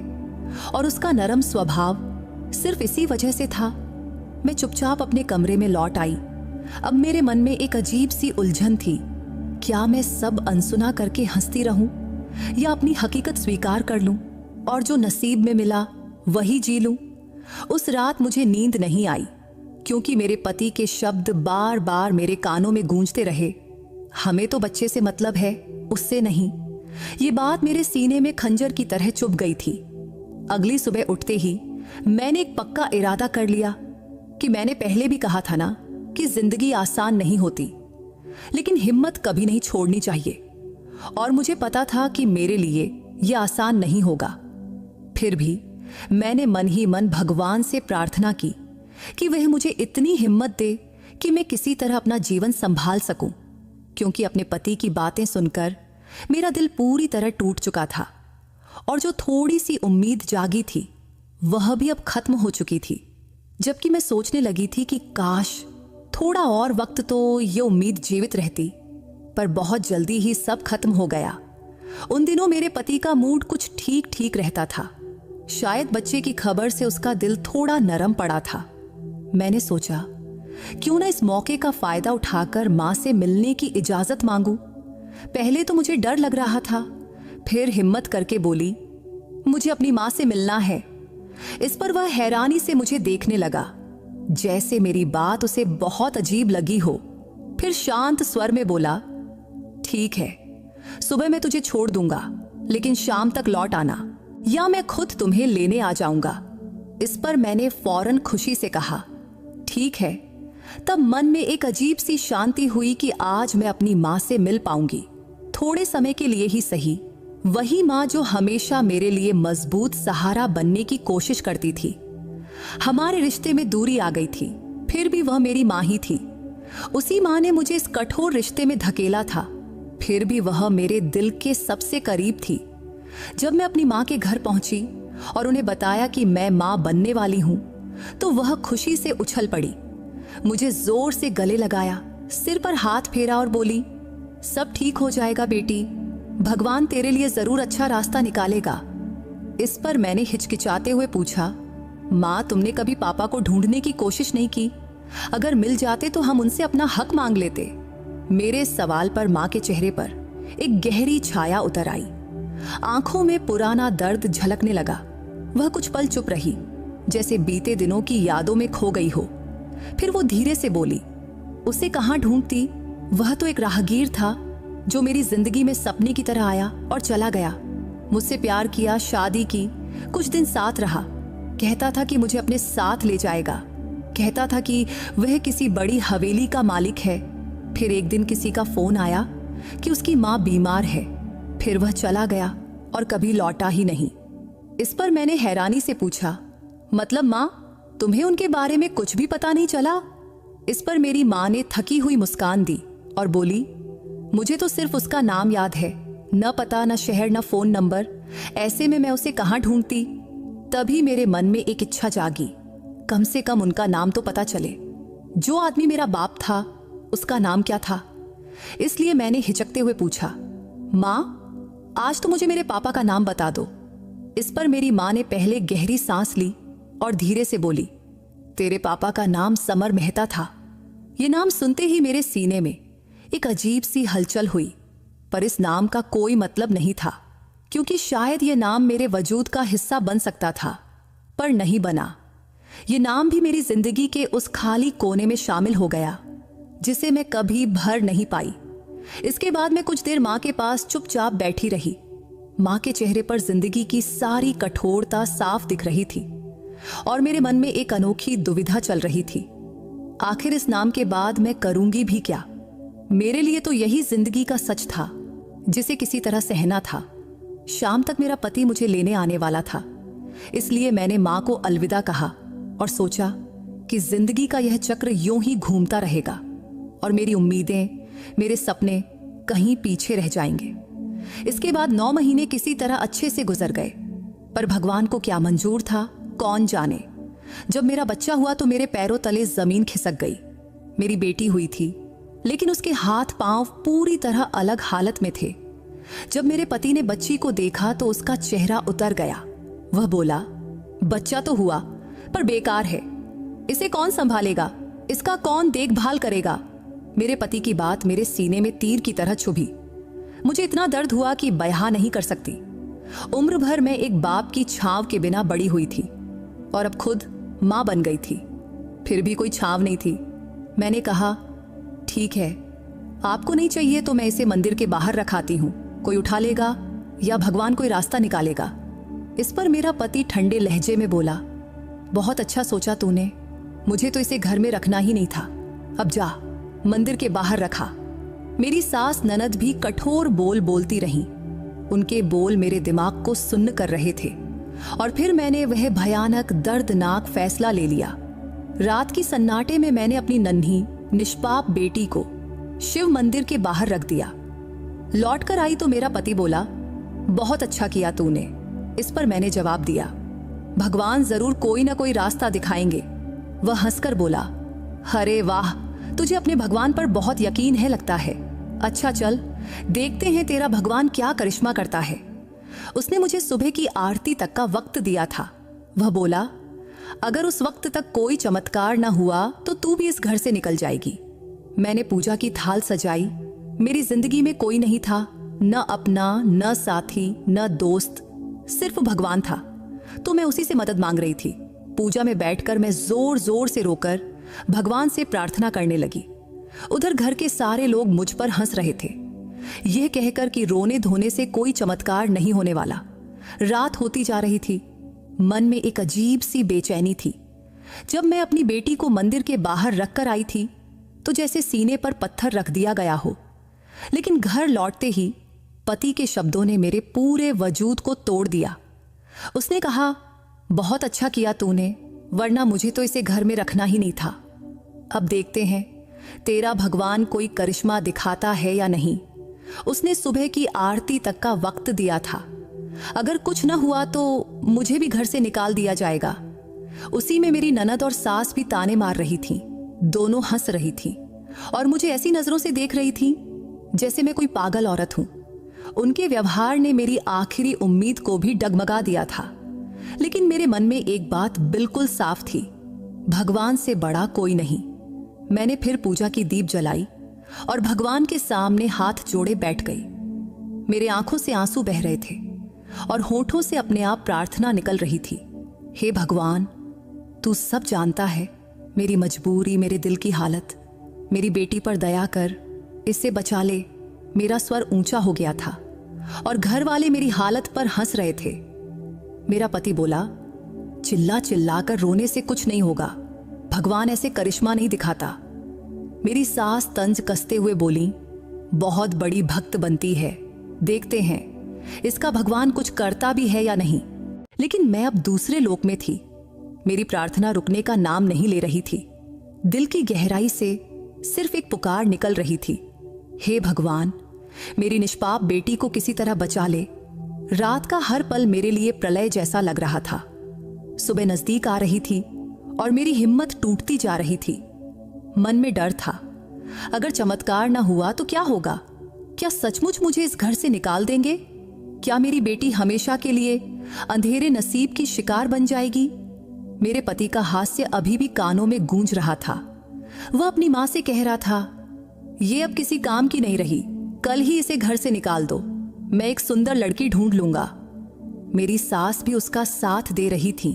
और उसका नरम स्वभाव सिर्फ इसी वजह से था? मैं चुपचाप अपने कमरे में लौट आई। अब मेरे मन में एक अजीब सी उलझन थी। क्या मैं सब अनसुना करके हंसती रहूं या अपनी हकीकत स्वीकार कर लूं और जो नसीब में मिला वही जी लूं? उस रात मुझे नींद नहीं आई, क्योंकि मेरे पति के शब्द बार बार मेरे कानों में गूंजते रहे, हमें तो बच्चे से मतलब है, उससे नहीं। ये बात मेरे सीने में खंजर की तरह चुभ गई थी। अगली सुबह उठते ही मैंने एक पक्का इरादा कर लिया कि मैंने पहले भी कहा था ना कि जिंदगी आसान नहीं होती, लेकिन हिम्मत कभी नहीं छोड़नी चाहिए। और मुझे पता था कि मेरे लिए यह आसान नहीं होगा। फिर भी मैंने मन ही मन भगवान से प्रार्थना की कि वह मुझे इतनी हिम्मत दे कि मैं किसी तरह अपना जीवन संभाल सकूं, क्योंकि अपने पति की बातें सुनकर मेरा दिल पूरी तरह टूट चुका था और जो थोड़ी सी उम्मीद जागी थी वह भी अब खत्म हो चुकी थी। जबकि मैं सोचने लगी थी कि काश थोड़ा और वक्त तो ये उम्मीद जीवित रहती, पर बहुत जल्दी ही सब खत्म हो गया। उन दिनों मेरे पति का मूड कुछ ठीक ठीक रहता था। शायद बच्चे की खबर से उसका दिल थोड़ा नरम पड़ा था। मैंने सोचा, क्यों ना इस मौके का फायदा उठाकर मां से मिलने की इजाजत मांगूं। पहले तो मुझे डर लग रहा था, फिर हिम्मत करके बोली, मुझे अपनी मां से मिलना है। इस पर वह हैरानी से मुझे देखने लगा, जैसे मेरी बात उसे बहुत अजीब लगी हो। फिर शांत स्वर में बोला, ठीक है, सुबह मैं तुझे छोड़ दूंगा, लेकिन शाम तक लौट आना, या मैं खुद तुम्हें लेने आ जाऊंगा। इस पर मैंने फौरन खुशी से कहा, ठीक है। तब मन में एक अजीब सी शांति हुई कि आज मैं अपनी मां से मिल पाऊंगी, थोड़े समय के लिए ही सही। वही मां जो हमेशा मेरे लिए मजबूत सहारा बनने की कोशिश करती थी। हमारे रिश्ते में दूरी आ गई थी, फिर भी वह मेरी माँ ही थी। उसी माँ ने मुझे इस कठोर रिश्ते में धकेला था, फिर भी वह मेरे दिल के सबसे करीब थी। जब मैं अपनी माँ के घर पहुंची और उन्हें बताया कि मैं माँ बनने वाली हूं, तो वह खुशी से उछल पड़ी, मुझे जोर से गले लगाया, सिर पर हाथ फेरा और बोली, सब ठीक हो जाएगा बेटी, भगवान तेरे लिए जरूर अच्छा रास्ता निकालेगा। इस पर मैंने हिचकिचाते हुए पूछा, माँ तुमने कभी पापा को ढूंढने की कोशिश नहीं की? अगर मिल जाते तो हम उनसे अपना हक मांग लेते। मेरे सवाल पर माँ के चेहरे पर एक गहरी छाया उतर आई, आंखों में पुराना दर्द झलकने लगा। वह कुछ पल चुप रही, जैसे बीते दिनों की यादों में खो गई हो। फिर वो धीरे से बोली, उसे कहाँ ढूंढती, वह तो एक राहगीर था जो मेरी जिंदगी में सपने की तरह आया और चला गया। मुझसे प्यार किया, शादी की, कुछ दिन साथ रहा, कहता था कि मुझे अपने साथ ले जाएगा, कहता था कि वह किसी बड़ी हवेली का मालिक है। फिर एक दिन किसी का फोन आया कि उसकी माँ बीमार है, फिर वह चला गया और कभी लौटा ही नहीं। इस पर मैंने हैरानी से पूछा, मतलब माँ तुम्हें उनके बारे में कुछ भी पता नहीं चला? इस पर मेरी माँ ने थकी हुई मुस्कान दी और बोली, मुझे तो सिर्फ उसका नाम याद है, न पता, न शहर, न फोन नंबर। ऐसे में मैं उसे कहाँ ढूंढती? तभी मेरे मन में एक इच्छा जागी, कम से कम उनका नाम तो पता चले। जो आदमी मेरा बाप था उसका नाम क्या था? इसलिए मैंने हिचकते हुए पूछा, माँ आज तो मुझे मेरे पापा का नाम बता दो। इस पर मेरी माँ ने पहले गहरी सांस ली और धीरे से बोली, तेरे पापा का नाम समर मेहता था। ये नाम सुनते ही मेरे सीने में एक अजीब सी हलचल हुई, पर इस नाम का कोई मतलब नहीं था, क्योंकि शायद ये नाम मेरे वजूद का हिस्सा बन सकता था, पर नहीं बना। ये नाम भी मेरी जिंदगी के उस खाली कोने में शामिल हो गया जिसे मैं कभी भर नहीं पाई। इसके बाद मैं कुछ देर माँ के पास चुपचाप बैठी रही। माँ के चेहरे पर जिंदगी की सारी कठोरता साफ दिख रही थी और मेरे मन में एक अनोखी दुविधा चल रही थी, आखिर इस नाम के बाद मैं करूंगी भी क्या? मेरे लिए तो यही जिंदगी का सच था जिसे किसी तरह सहना था। शाम तक मेरा पति मुझे लेने आने वाला था, इसलिए मैंने माँ को अलविदा कहा और सोचा कि जिंदगी का यह चक्र यूं ही घूमता रहेगा और मेरी उम्मीदें, मेरे सपने कहीं पीछे रह जाएंगे। इसके बाद 9 महीने किसी तरह अच्छे से गुजर गए, पर भगवान को क्या मंजूर था कौन जाने। जब मेरा बच्चा हुआ तो मेरे पैरों तले जमीन खिसक गई। मेरी बेटी हुई थी, लेकिन उसके हाथ पांव पूरी तरह अलग हालत में थे। जब मेरे पति ने बच्ची को देखा तो उसका चेहरा उतर गया। वह बोला, बच्चा तो हुआ पर बेकार है, इसे कौन संभालेगा, इसका कौन देखभाल करेगा? मेरे पति की बात मेरे सीने में तीर की तरह चुभी। मुझे इतना दर्द हुआ कि बयां नहीं कर सकती। उम्र भर मैं एक बाप की छांव के बिना बड़ी हुई थी और अब खुद मां बन गई थी, फिर भी कोई छांव नहीं थी। मैंने कहा, ठीक है, आपको नहीं चाहिए तो मैं इसे मंदिर के बाहर रखाती हूं, कोई उठा लेगा या भगवान कोई रास्ता निकालेगा। इस पर मेरा पति ठंडे लहजे में बोला, बहुत अच्छा सोचा तूने, मुझे तो इसे घर में रखना ही नहीं था, अब जा मंदिर के बाहर रखा। मेरी सास ननद भी कठोर बोल बोलती रहीं। उनके बोल मेरे दिमाग को सुन्न कर रहे थे और फिर मैंने वह भयानक दर्दनाक फैसला ले लिया। रात की सन्नाटे में मैंने अपनी नन्ही निष्पाप बेटी को शिव मंदिर के बाहर रख दिया। लौट कर आई तो मेरा पति बोला, बहुत अच्छा किया तूने। इस पर मैंने जवाब दिया, भगवान जरूर कोई ना कोई रास्ता दिखाएंगे। वह हंसकर बोला, अरे वाह, तुझे अपने भगवान पर बहुत यकीन है लगता है। अच्छा चल, देखते हैं तेरा भगवान क्या करिश्मा करता है। उसने मुझे सुबह की आरती तक का वक्त दिया था। वह बोला, अगर उस वक्त तक कोई चमत्कार न हुआ तो तू भी इस घर से निकल जाएगी। मैंने पूजा की थाल सजाई। मेरी जिंदगी में कोई नहीं था, न अपना, न साथी, न दोस्त, सिर्फ भगवान था। तो मैं उसी से मदद मांग रही थी। पूजा में बैठकर मैं जोर जोर से रोकर भगवान से प्रार्थना करने लगी। उधर घर के सारे लोग मुझ पर हंस रहे थे, यह कहकर कि रोने धोने से कोई चमत्कार नहीं होने वाला। रात होती जा रही थी, मन में एक अजीब सी बेचैनी थी। जब मैं अपनी बेटी को मंदिर के बाहर रखकर आई थी तो जैसे सीने पर पत्थर रख दिया गया हो। लेकिन घर लौटते ही पति के शब्दों ने मेरे पूरे वजूद को तोड़ दिया। उसने कहा, बहुत अच्छा किया तूने, वरना मुझे तो इसे घर में रखना ही नहीं था। अब देखते हैं तेरा भगवान कोई करिश्मा दिखाता है या नहीं। उसने सुबह की आरती तक का वक्त दिया था। अगर कुछ न हुआ तो मुझे भी घर से निकाल दिया जाएगा। उसी में मेरी ननद और सास भी ताने मार रही थीं। दोनों हंस रही थीं और मुझे ऐसी नजरों से देख रही थीं जैसे मैं कोई पागल औरत हूं। उनके व्यवहार ने मेरी आखिरी उम्मीद को भी डगमगा दिया था। लेकिन मेरे मन में एक बात बिल्कुल साफ थी, भगवान से बड़ा कोई नहीं। मैंने फिर पूजा की दीप जलाई और भगवान के सामने हाथ जोड़े बैठ गई। मेरे आंखों से आंसू बह रहे थे और होठों से अपने आप प्रार्थना निकल रही थी। हे भगवान, तू सब जानता है, मेरी मजबूरी, मेरे दिल की हालत। मेरी बेटी पर दया कर, इससे बचा ले। मेरा स्वर ऊंचा हो गया था और घर वाले मेरी हालत पर हंस रहे थे। मेरा पति बोला, चिल्ला चिल्ला कर रोने से कुछ नहीं होगा, भगवान ऐसे करिश्मा नहीं दिखाता। मेरी सास तंज कसते हुए बोली, बहुत बड़ी भक्त बनती है, देखते हैं इसका भगवान कुछ करता भी है या नहीं। लेकिन मैं अब दूसरे लोक में थी। मेरी प्रार्थना रुकने का नाम नहीं ले रही थी। दिल की गहराई से सिर्फ एक पुकार निकल रही थी, हे भगवान, मेरी निष्पाप बेटी को किसी तरह बचा ले। रात का हर पल मेरे लिए प्रलय जैसा लग रहा था। सुबह नजदीक आ रही थी और मेरी हिम्मत टूटती जा रही थी। मन में डर था, अगर चमत्कार ना हुआ तो क्या होगा? क्या सचमुच मुझे इस घर से निकाल देंगे? क्या मेरी बेटी हमेशा के लिए अंधेरे नसीब की शिकार बन जाएगी? मेरे पति का हास्य अभी भी कानों में गूंज रहा था। वह अपनी मां से कह रहा था, ये अब किसी काम की नहीं रही, कल ही इसे घर से निकाल दो, मैं एक सुंदर लड़की ढूंढ लूंगा। मेरी सास भी उसका साथ दे रही थी।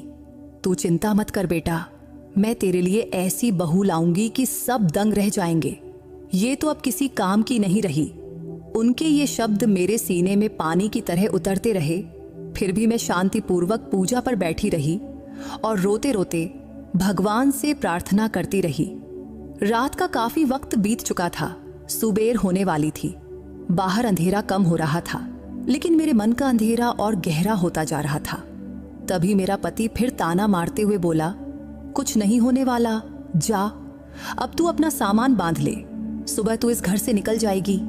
तू चिंता मत कर बेटा, मैं तेरे लिए ऐसी बहू लाऊंगी कि सब दंग रह जाएंगे। ये तो अब किसी काम की नहीं रही। उनके ये शब्द मेरे सीने में पानी की तरह उतरते रहे। फिर भी मैं शांतिपूर्वक पूजा पर बैठी रही और रोते रोते भगवान से प्रार्थना करती रही। रात का काफी वक्त बीत चुका था, सुबेर होने वाली थी। बाहर अंधेरा कम हो रहा था, लेकिन मेरे मन का अंधेरा और गहरा होता जा रहा था। तभी मेरा पति फिर ताना मारते हुए बोला, कुछ नहीं होने वाला, जा, अब तू अपना सामान बांध ले, सुबह तू इस घर से निकल जाएगी।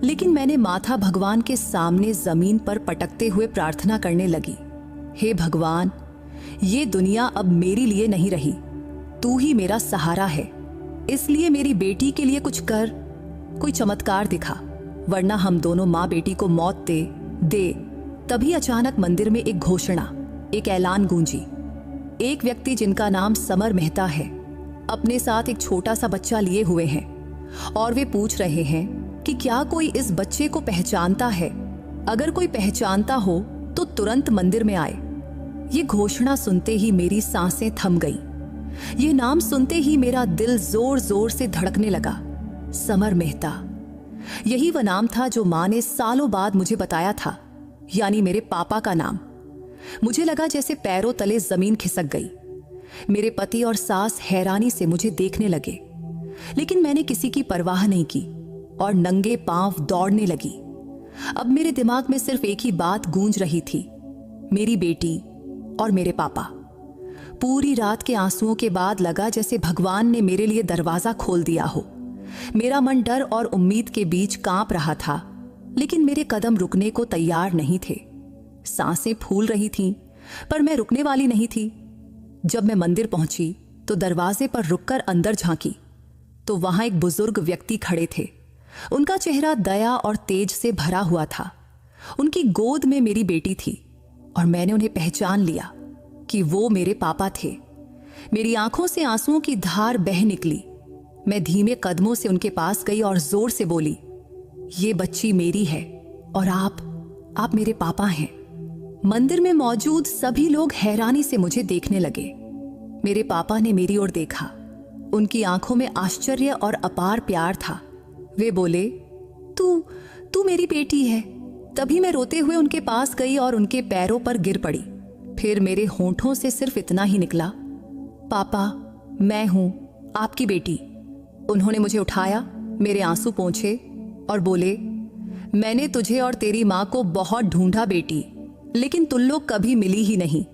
लेकिन मैंने माथा भगवान के सामने जमीन पर पटकते हुए प्रार्थना करने लगी, हे भगवान, ये दुनिया अब मेरे लिए नहीं रही, तू ही मेरा सहारा है, इसलिए मेरी बेटी के लिए कुछ कर, कोई चमत्कार दिखा, वरना हम दोनों माँ बेटी को मौत दे। तभी अचानक मंदिर में एक घोषणा, एक ऐलान गूंजी। एक व्यक्ति जिनका नाम समर मेहता है, अपने साथ एक छोटा सा बच्चा लिए हुए हैं और वे पूछ रहे हैं कि क्या कोई इस बच्चे को पहचानता है? अगर कोई पहचानता हो तो तुरंत मंदिर में आए। ये घोषणा सुनते ही मेरी सांसें थम गई। ये नाम सुनते ही मेरा दिल जोर जोर से धड़कने लगा। समर मेहता, यही वह नाम था जो मां ने सालों बाद मुझे बताया था, यानी मेरे पापा का नाम। मुझे लगा जैसे पैरों तले जमीन खिसक गई। मेरे पति और सास हैरानी से मुझे देखने लगे, लेकिन मैंने किसी की परवाह नहीं की और नंगे पांव दौड़ने लगी। अब मेरे दिमाग में सिर्फ एक ही बात गूंज रही थी, मेरी बेटी और मेरे पापा। पूरी रात के आंसुओं के बाद लगा जैसे भगवान ने मेरे लिए दरवाजा खोल दिया हो। मेरा मन डर और उम्मीद के बीच कांप रहा था, लेकिन मेरे कदम रुकने को तैयार नहीं थे। सांसें फूल रही थीं, पर मैं रुकने वाली नहीं थी। जब मैं मंदिर पहुंची तो दरवाजे पर रुककर अंदर झांकी तो वहां एक बुजुर्ग व्यक्ति खड़े थे। उनका चेहरा दया और तेज से भरा हुआ था। उनकी गोद में मेरी बेटी थी और मैंने उन्हें पहचान लिया कि वो मेरे पापा थे। मेरी आंखों से आंसुओं की धार बह निकली। मैं धीमे कदमों से उनके पास गई और जोर से बोली, ये बच्ची मेरी है और आप मेरे पापा हैं। मंदिर में मौजूद सभी लोग हैरानी से मुझे देखने लगे। मेरे पापा ने मेरी ओर देखा। उनकी आंखों में आश्चर्य और अपार प्यार था। वे बोले, तू मेरी बेटी है। तभी मैं रोते हुए उनके पास गई और उनके पैरों पर गिर पड़ी। फिर मेरे होंठों से सिर्फ इतना ही निकला, पापा, मैं हूं आपकी बेटी। उन्होंने मुझे उठाया, मेरे आंसू पोंछे और बोले, मैंने तुझे और तेरी मां को बहुत ढूंढा बेटी, लेकिन तुम लोग कभी मिली ही नहीं।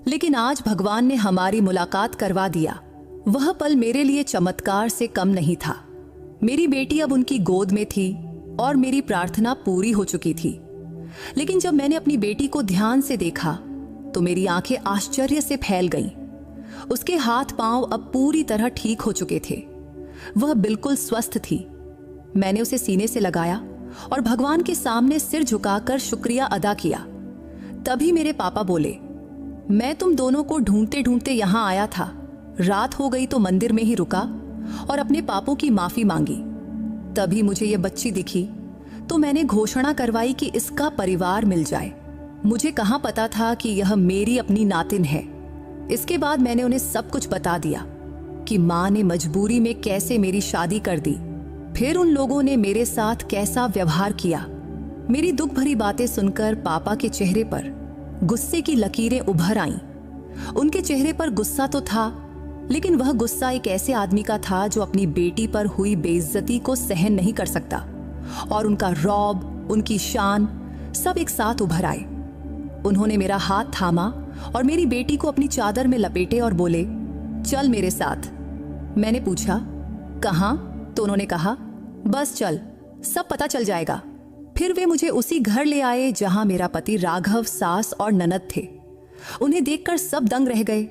लेकिन आज भगवान ने हमारी मुलाकात करवा दिया। वह पल मेरे लिए चमत्कार से कम नहीं था। मेरी बेटी अब उनकी गोद में थी और मेरी प्रार्थना पूरी हो चुकी थी। लेकिन जब मैंने अपनी बेटी को ध्यान से देखा तो मेरी आंखें आश्चर्य से फैल गईं। उसके हाथ पांव अब पूरी तरह ठीक हो चुके थे। वह बिल्कुल स्वस्थ थी। मैंने उसे सीने से लगाया और भगवान के सामने सिर झुकाकर शुक्रिया अदा किया। तभी मेरे पापा बोले, मैं तुम दोनों को ढूंढते ढूंढते यहां आया था। रात हो गई तो मंदिर में ही रुका और अपने पापों की माफी मांगी। तभी मुझे यह बच्ची दिखी तो मैंने घोषणा करवाई कि इसका परिवार मिल जाए। मुझे कहां पता था कि यह मेरी अपनी नातिन है। इसके बाद मैंने उन्हें सब कुछ बता दिया कि मां ने मजबूरी में कैसे मेरी शादी कर दी, फिर उन लोगों ने मेरे साथ कैसा व्यवहार किया। मेरी दुख भरी बातें सुनकर पापा के चेहरे पर गुस्से की लकीरें उभर आईं। उनके चेहरे पर गुस्सा तो था, लेकिन वह गुस्सा एक ऐसे आदमी का था जो अपनी बेटी पर हुई बेइज्जती को सहन नहीं कर सकता। और उनका रौब, उनकी शान सब एक साथ उभर आए। उन्होंने मेरा हाथ थामा और मेरी बेटी को अपनी चादर में लपेटे और बोले, चल मेरे साथ। मैंने पूछा, कहाँ? तो उन्होंने कहा, बस चल, सब पता चल जाएगा। फिर वे मुझे उसी घर ले आए जहां मेरा पति राघव, सास और ननद थे। उन्हें देखकर सब दंग रह गए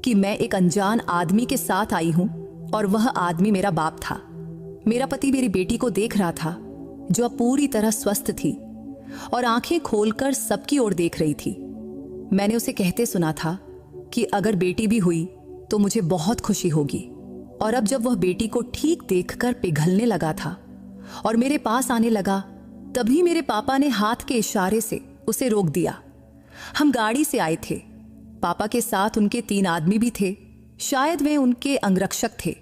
कि मैं एक अनजान आदमी के साथ आई हूं और वह आदमी मेरा बाप था। मेरा पति मेरी बेटी को देख रहा था, जो अब पूरी तरह स्वस्थ थी और आंखें खोलकर सबकी ओर देख रही थी। मैंने उसे कहते सुना था कि अगर बेटी भी हुई तो मुझे बहुत खुशी होगी। और अब जब वह बेटी को ठीक देखकर पिघलने लगा था और मेरे पास आने लगा, तभी मेरे पापा ने हाथ के इशारे से उसे रोक दिया। हम गाड़ी से आए थे। पापा के साथ उनके 3 आदमी भी थे। शायद वे उनके अंगरक्षक थे।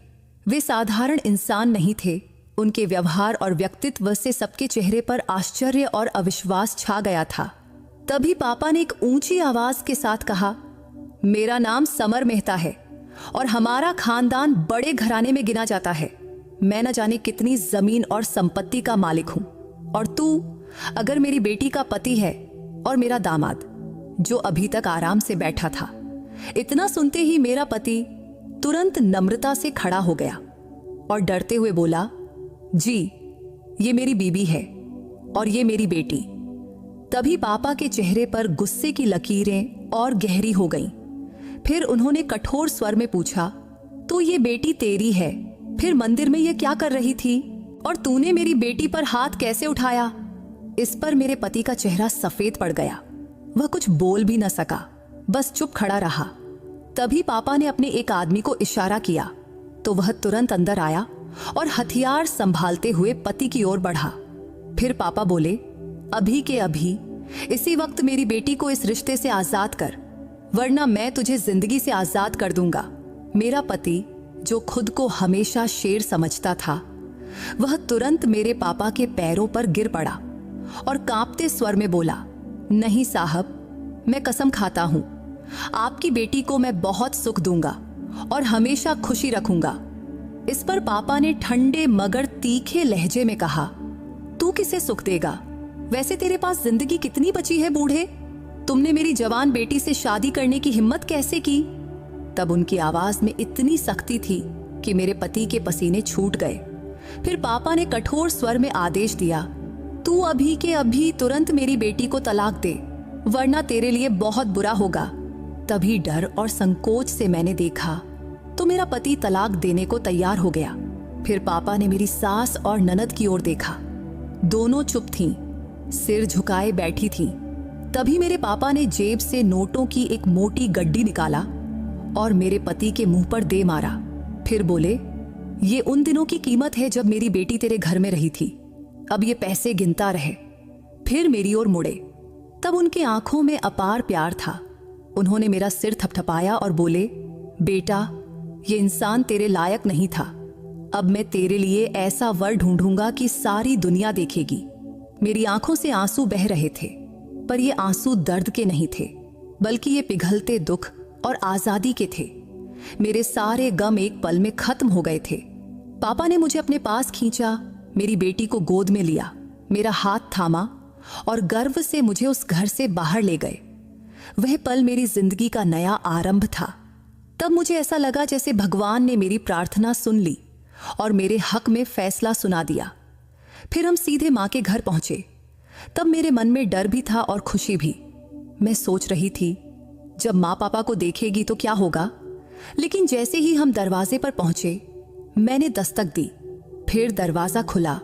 वे साधारण इंसान नहीं थे। उनके व्यवहार और व्यक्तित्व से सबके चेहरे पर आश्चर्य और अविश्वास छा गया था। तभी पापा ने एक ऊंची आवाज के साथ कहा, मेरा नाम समर मेहता है और हमारा खानदान बड़े घराने में गिना जाता है। मैं न जाने कितनी जमीन और संपत्ति का मालिक हूं, और तू अगर मेरी बेटी का पति है और मेरा दामाद, जो अभी तक आराम से बैठा था। इतना सुनते ही मेरा पति तुरंत नम्रता से खड़ा हो गया और डरते हुए बोला, जी, ये मेरी बीबी है और ये मेरी बेटी। तभी पापा के चेहरे पर गुस्से की लकीरें और गहरी हो गईं। फिर उन्होंने कठोर स्वर में पूछा, तो ये बेटी तेरी है, फिर मंदिर में ये क्या कर रही थी और तूने मेरी बेटी पर हाथ कैसे उठाया? इस पर मेरे पति का चेहरा सफेद पड़ गया। वह कुछ बोल भी न सका, बस चुप खड़ा रहा। तभी पापा ने अपने एक आदमी को इशारा किया तो वह तुरंत अंदर आया और हथियार संभालते हुए पति की ओर बढ़ा। फिर पापा बोले, अभी के अभी इसी वक्त मेरी बेटी को इस रिश्ते से आजाद कर, वरना मैं तुझे जिंदगी से आजाद कर दूंगा। मेरा पति, जो खुद को हमेशा शेर समझता था, वह तुरंत मेरे पापा के पैरों पर गिर पड़ा और कांपते स्वर में बोला, नहीं साहब, मैं कसम खाता हूं, आपकी बेटी को मैं बहुत सुख दूंगा और हमेशा खुशी रखूंगा। इस पर पापा ने ठंडे मगर तीखे लहजे में कहा, तू किसे सुख देगा? वैसे तेरे पास जिंदगी कितनी बची है बूढ़े? तुमने मेरी जवान बेटी से शादी करने की हिम्मत कैसे की? तब उनकी आवाज में इतनी सख्ती थी कि मेरे पति के पसीने छूट गए। फिर पापा ने कठोर स्वर में आदेश दिया, तू अभी के अभी तुरंत मेरी बेटी को तलाक दे, वरना तेरे लिए बहुत बुरा होगा। तभी डर और संकोच से मैंने देखा तो मेरा पति तलाक देने को तैयार हो गया। फिर पापा ने मेरी सास और ननद की ओर देखा। दोनों चुप थीं, सिर झुकाए बैठी थीं। तभी मेरे पापा ने जेब से नोटों की एक मोटी गड्डी निकाला और मेरे पति के मुंह पर दे मारा। फिर बोले, ये उन दिनों की कीमत है जब मेरी बेटी तेरे घर में रही थी, अब ये पैसे गिनता रहे। फिर मेरी ओर मुड़े। तब उनकी आंखों में अपार प्यार था। उन्होंने मेरा सिर थपथपाया और बोले, बेटा, ये इंसान तेरे लायक नहीं था। अब मैं तेरे लिए ऐसा वर ढूंढूंगा कि सारी दुनिया देखेगी। मेरी आंखों से आंसू बह रहे थे, पर ये आंसू दर्द के नहीं थे, बल्कि ये पिघलते दुख और आजादी के थे। मेरे सारे गम एक पल में खत्म हो गए थे। पापा ने मुझे अपने पास खींचा, मेरी बेटी को गोद में लिया, मेरा हाथ थामा और गर्व से मुझे उस घर से बाहर ले गए। वह पल मेरी जिंदगी का नया आरंभ था। तब मुझे ऐसा लगा जैसे भगवान ने मेरी प्रार्थना सुन ली और मेरे हक में फैसला सुना दिया। फिर हम सीधे माँ के घर पहुंचे। तब मेरे मन में डर भी था और खुशी भी। मैं सोच रही थी जब माँ पापा को देखेगी तो क्या होगा, लेकिन जैसे ही हम दरवाजे पर पहुंचे मैंने दस्तक दी। फिर दरवाजा खुला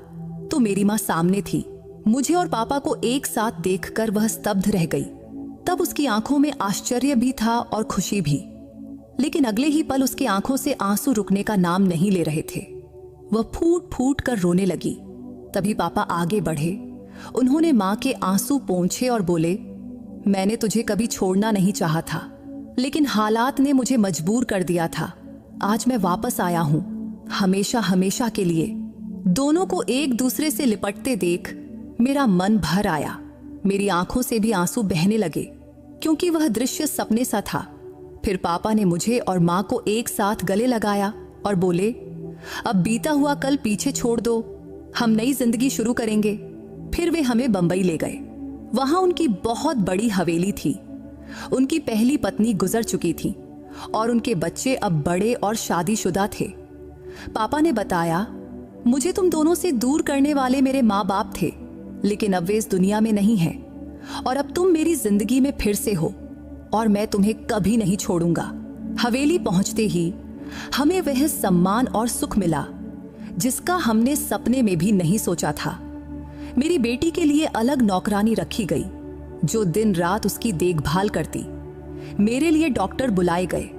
तो मेरी माँ सामने थी। मुझे और पापा को एक साथ देखकर वह स्तब्ध रह गई। तब उसकी आंखों में आश्चर्य भी था और खुशी भी, लेकिन अगले ही पल उसकी आंखों से आंसू रुकने का नाम नहीं ले रहे थे। वह फूट फूट कर रोने लगी। तभी पापा आगे बढ़े। उन्होंने माँ के आंसू पोंछे और बोले, मैंने तुझे कभी छोड़ना नहीं चाहा था, लेकिन हालात ने मुझे मजबूर कर दिया था। आज मैं वापस आया हूं, हमेशा हमेशा के लिए। दोनों को एक दूसरे से लिपटते देख मेरा मन भर आया। मेरी आंखों से भी आंसू बहने लगे, क्योंकि वह दृश्य सपने सा था। फिर पापा ने मुझे और माँ को एक साथ गले लगाया और बोले, अब बीता हुआ कल पीछे छोड़ दो, हम नई जिंदगी शुरू करेंगे। फिर वे हमें बंबई ले गए। वहां उनकी बहुत बड़ी हवेली थी। उनकी पहली पत्नी गुजर चुकी थी और उनके बच्चे अब बड़े और शादीशुदा थे। पापा ने बताया, मुझे तुम दोनों से दूर करने वाले मेरे माँ बाप थे, लेकिन अब वे इस दुनिया में नहीं हैं और अब तुम मेरी जिंदगी में फिर से हो और मैं तुम्हें कभी नहीं छोड़ूंगा। हवेली पहुंचते ही हमें वह सम्मान और सुख मिला जिसका हमने सपने में भी नहीं सोचा था। मेरी बेटी के लिए अलग नौकरानी रखी गई जो दिन रात उसकी देखभाल करती। मेरे लिए डॉक्टर बुलाए गए।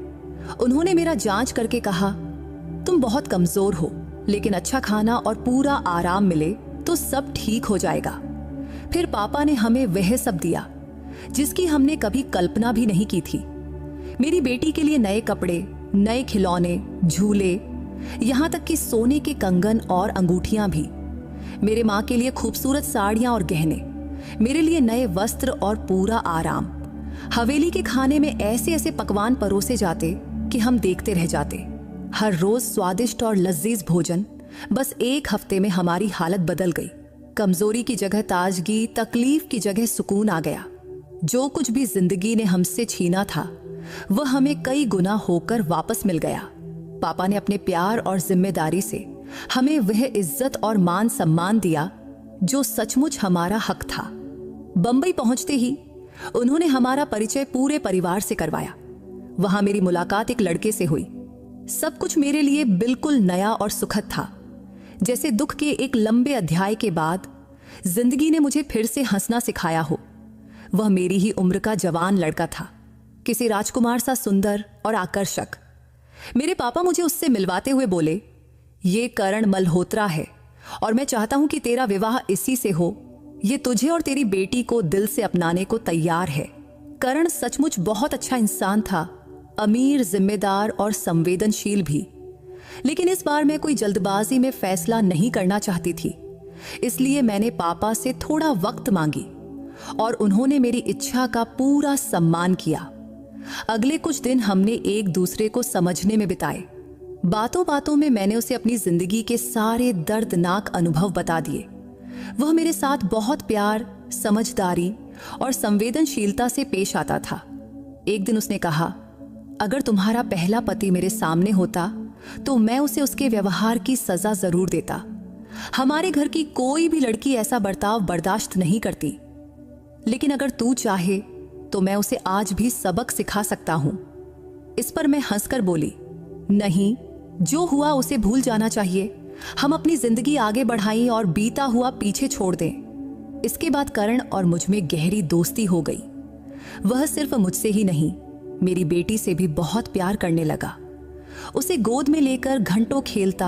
उन्होंने मेरा जांच करके कहा, तुम बहुत कमजोर हो, लेकिन अच्छा खाना और पूरा आराम मिले तो सब ठीक हो जाएगा। फिर पापा ने हमें वह सब दिया जिसकी हमने कभी कल्पना भी नहीं की थी। मेरी बेटी के लिए नए कपड़े, नए खिलौने, झूले, यहाँ तक कि सोने के कंगन और अंगूठियां भी। मेरे माँ के लिए खूबसूरत साड़ियां और गहने, मेरे लिए नए वस्त्र और पूरा आराम। हवेली के खाने में ऐसे ऐसे पकवान परोसे जाते कि हम देखते रह जाते। हर रोज स्वादिष्ट और लजीज भोजन। बस एक हफ्ते में हमारी हालत बदल गई। कमजोरी की जगह ताजगी, तकलीफ की जगह सुकून आ गया। जो कुछ भी जिंदगी ने हमसे छीना था वह हमें कई गुना होकर वापस मिल गया। पापा ने अपने प्यार और जिम्मेदारी से हमें वह इज्जत और मान सम्मान दिया जो सचमुच हमारा हक था। बंबई पहुंचते ही उन्होंने हमारा परिचय पूरे परिवार से करवाया। वहां मेरी मुलाकात एक लड़के से हुई। सब कुछ मेरे लिए बिल्कुल नया और सुखद था। जैसे दुख के एक लंबे अध्याय के बाद जिंदगी ने मुझे फिर से हंसना सिखाया हो। वह मेरी ही उम्र का जवान लड़का था, किसी राजकुमार सा सुंदर और आकर्षक। मेरे पापा मुझे उससे मिलवाते हुए बोले, ये करण मल्होत्रा है और मैं चाहता हूं कि तेरा विवाह इसी से हो। ये तुझे और तेरी बेटी को दिल से अपनाने को तैयार है। करण सचमुच बहुत अच्छा इंसान था, अमीर, जिम्मेदार और संवेदनशील भी। लेकिन इस बार मैं कोई जल्दबाजी में फैसला नहीं करना चाहती थी, इसलिए मैंने पापा से थोड़ा वक्त मांगी और उन्होंने मेरी इच्छा का पूरा सम्मान किया। अगले कुछ दिन हमने एक दूसरे को समझने में बिताए। बातों बातों में मैंने उसे अपनी जिंदगी के सारे दर्दनाक अनुभव बता दिए। वह मेरे साथ बहुत प्यार, समझदारी और संवेदनशीलता से पेश आता था। एक दिन उसने कहा, अगर तुम्हारा पहला पति मेरे सामने होता तो मैं उसे उसके व्यवहार की सजा जरूर देता। हमारे घर की कोई भी लड़की ऐसा बर्ताव बर्दाश्त नहीं करती, लेकिन अगर तू चाहे तो मैं उसे आज भी सबक सिखा सकता हूं। इस पर मैं हंसकर बोली, नहीं, जो हुआ उसे भूल जाना चाहिए। हम अपनी जिंदगी आगे बढ़ाएं और बीता हुआ पीछे छोड़ दें। इसके बाद करण और मुझ में गहरी दोस्ती हो गई। वह सिर्फ मुझसे ही नहीं, मेरी बेटी से भी बहुत प्यार करने लगा। उसे गोद में लेकर घंटों खेलता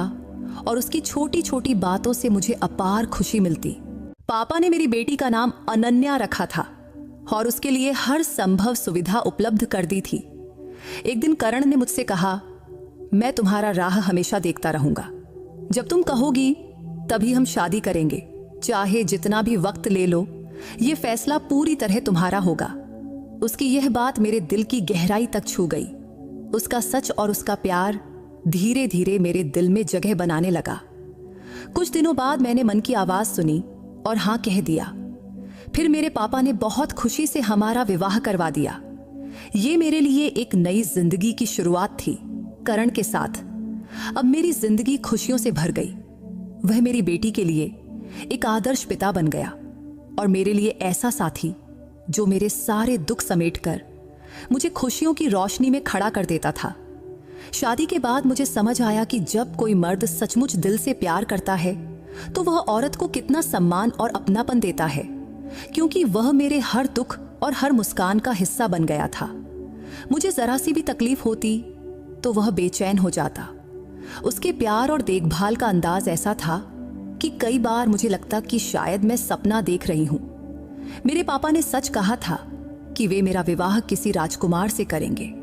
और उसकी छोटी छोटी बातों से मुझे अपार खुशी मिलती। पापा ने मेरी बेटी का नाम अनन्या रखा था और उसके लिए हर संभव सुविधा उपलब्ध कर दी थी। एक दिन करण ने मुझसे कहा, मैं तुम्हारा राह हमेशा देखता रहूंगा। जब तुम कहोगी तभी हम शादी करेंगे। चाहे जितना भी वक्त ले लो, ये फैसला पूरी तरह तुम्हारा होगा। उसकी यह बात मेरे दिल की गहराई तक छू गई। उसका सच और उसका प्यार धीरे धीरे मेरे दिल में जगह बनाने लगा। कुछ दिनों बाद मैंने मन की आवाज सुनी और हाँ कह दिया। फिर मेरे पापा ने बहुत खुशी से हमारा विवाह करवा दिया। ये मेरे लिए एक नई जिंदगी की शुरुआत थी करण के साथ। अब मेरी जिंदगी खुशियों से भर गई। वह मेरी बेटी के लिए एक आदर्श पिता बन गया और मेरे लिए ऐसा साथी जो मेरे सारे दुख समेटकर मुझे खुशियों की रोशनी में खड़ा कर देता था। शादी के बाद मुझे समझ आया कि जब कोई मर्द सचमुच दिल से प्यार करता है तो वह औरत को कितना सम्मान और अपनापन देता है, क्योंकि वह मेरे हर दुख और हर मुस्कान का हिस्सा बन गया था। मुझे जरा सी भी तकलीफ होती तो वह बेचैन हो जाता। उसके प्यार और देखभाल का अंदाज ऐसा था कि कई बार मुझे लगता कि शायद मैं सपना देख रही हूं। मेरे पापा ने सच कहा था कि वे मेरा विवाह किसी राजकुमार से करेंगे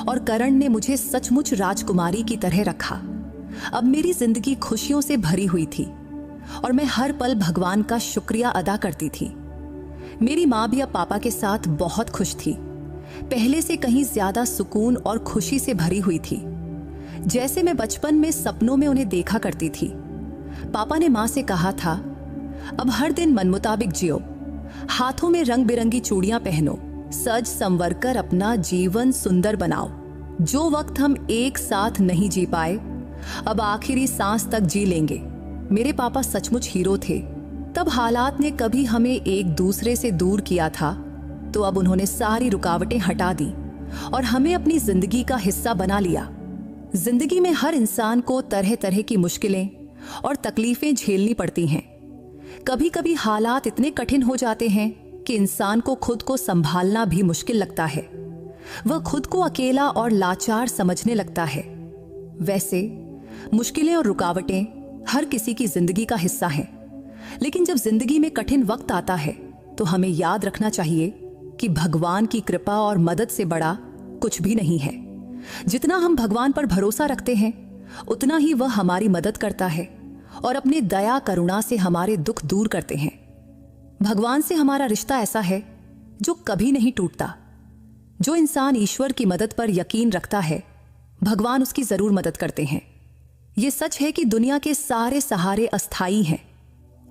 और करण ने मुझे सचमुच राजकुमारी की तरह रखा। अब मेरी जिंदगी खुशियों से भरी हुई थी और मैं हर पल भगवान का शुक्रिया अदा करती थी। मेरी माँ भी अब पापा के साथ बहुत खुश थी, पहले से कहीं ज्यादा सुकून और खुशी से भरी हुई थी, जैसे मैं बचपन में सपनों में उन्हें देखा करती थी। पापा ने माँ से कहा था, अब हर दिन मन मुताबिक जियो, हाथों में रंग बिरंगी चूड़ियां पहनो, सज संवर कर अपना जीवन सुंदर बनाओ। जो वक्त हम एक साथ नहीं जी पाए, अब आखिरी सांस तक जी लेंगे। मेरे पापा सचमुच हीरो थे। तब हालात ने कभी हमें एक दूसरे से दूर किया था, तो अब उन्होंने सारी रुकावटें हटा दी और हमें अपनी जिंदगी का हिस्सा बना लिया। जिंदगी में हर इंसान को तरह तरह की मुश्किलें और तकलीफें झेलनी पड़ती हैं। कभी कभी हालात इतने कठिन हो जाते हैं कि इंसान को खुद को संभालना भी मुश्किल लगता है। वह खुद को अकेला और लाचार समझने लगता है। वैसे मुश्किलें और रुकावटें हर किसी की जिंदगी का हिस्सा हैं, लेकिन जब जिंदगी में कठिन वक्त आता है तो हमें याद रखना चाहिए कि भगवान की कृपा और मदद से बड़ा कुछ भी नहीं है। जितना हम भगवान पर भरोसा रखते हैं, उतना ही वह हमारी मदद करता है और अपने दया करुणा से हमारे दुख दूर करते हैं। भगवान से हमारा रिश्ता ऐसा है जो कभी नहीं टूटता। जो इंसान ईश्वर की मदद पर यकीन रखता है, भगवान उसकी जरूर मदद करते हैं। ये सच है कि दुनिया के सारे सहारे अस्थायी हैं।